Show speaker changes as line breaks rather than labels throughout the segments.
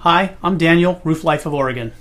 Hi, I'm Daniel, Rooflife of Oregon.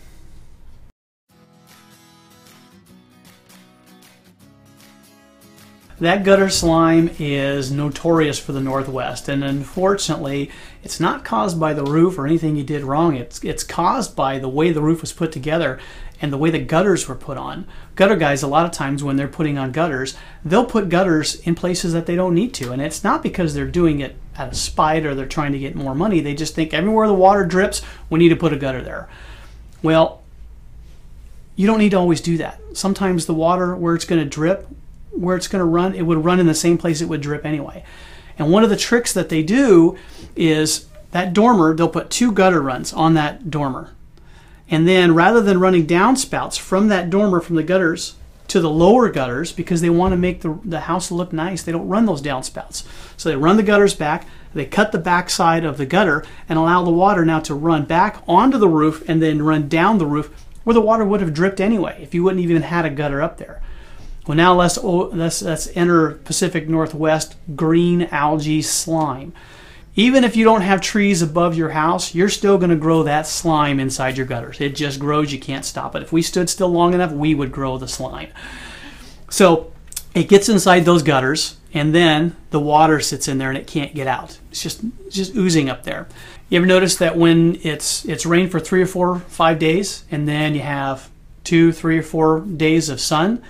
That gutter slime is notorious for the Northwest, and unfortunately it's not caused by the roof or anything you did wrong. It's caused by the way the roof was put together and the way the gutters were put on. Gutter guys, a lot of times when they're putting on gutters, they'll put gutters in places that they don't need to, and it's not because they're doing it out of spite or they're trying to get more money. They just think everywhere the water drips, we need to put a gutter there. Well, you don't need to always do that. Sometimes the water where it's going to drip, where it's going to run, it would run in the same place it would drip anyway. And one of the tricks that they do is that dormer, they'll put 2 gutter runs on that dormer. And then rather than running downspouts from that dormer, from the gutters to the lower gutters, because they want to make the house look nice, they don't run those downspouts. So they run the gutters back, they cut the back side of the gutter and allow the water now to run back onto the roof and then run down the roof where the water would have dripped anyway if you wouldn't even had a gutter up there. Well, now let's enter Pacific Northwest green algae slime. Even if you don't have trees above your house, you're still going to grow that slime inside your gutters. It just grows. You can't stop it. If we stood still long enough, we would grow the slime. So it gets inside those gutters, and then the water sits in there and it can't get out. It's just oozing up there. You ever notice that when it's rained for 3 or 4, 5 days, and then you have 2, 3 or 4 days of sun,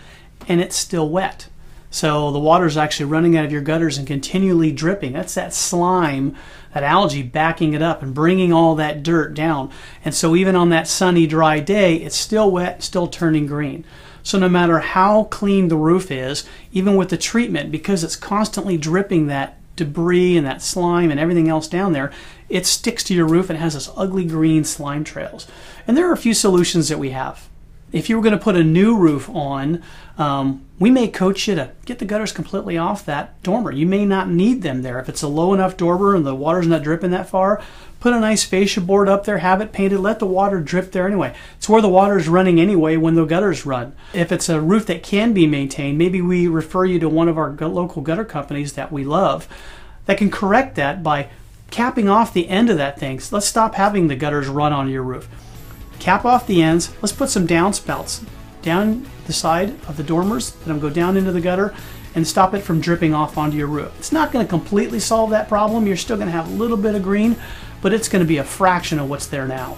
and it's still wet? So the water is actually running out of your gutters and continually dripping. That's that slime, that algae backing it up and bringing all that dirt down. And so even on that sunny, dry day, it's still wet, still turning green. So no matter how clean the roof is, even with the treatment, because it's constantly dripping that debris and that slime and everything else down there, it sticks to your roof and has this ugly green slime trails. And there are a few solutions that we have. If you were going to put a new roof on, we may coach you to get the gutters completely off that dormer. You may not need them there. If it's a low enough dormer and the water's not dripping that far, put a nice fascia board up there, have it painted, let the water drip there anyway. It's where the water is running anyway when the gutters run. If it's a roof that can be maintained, maybe we refer you to one of our local gutter companies that we love that can correct that by capping off the end of that thing. So let's stop having the gutters run on your roof. Cap off the ends. Let's put some downspouts down the side of the dormers, let them go down into the gutter and stop it from dripping off onto your roof. It's not going to completely solve that problem. You're still going to have a little bit of green, but it's going to be a fraction of what's there now.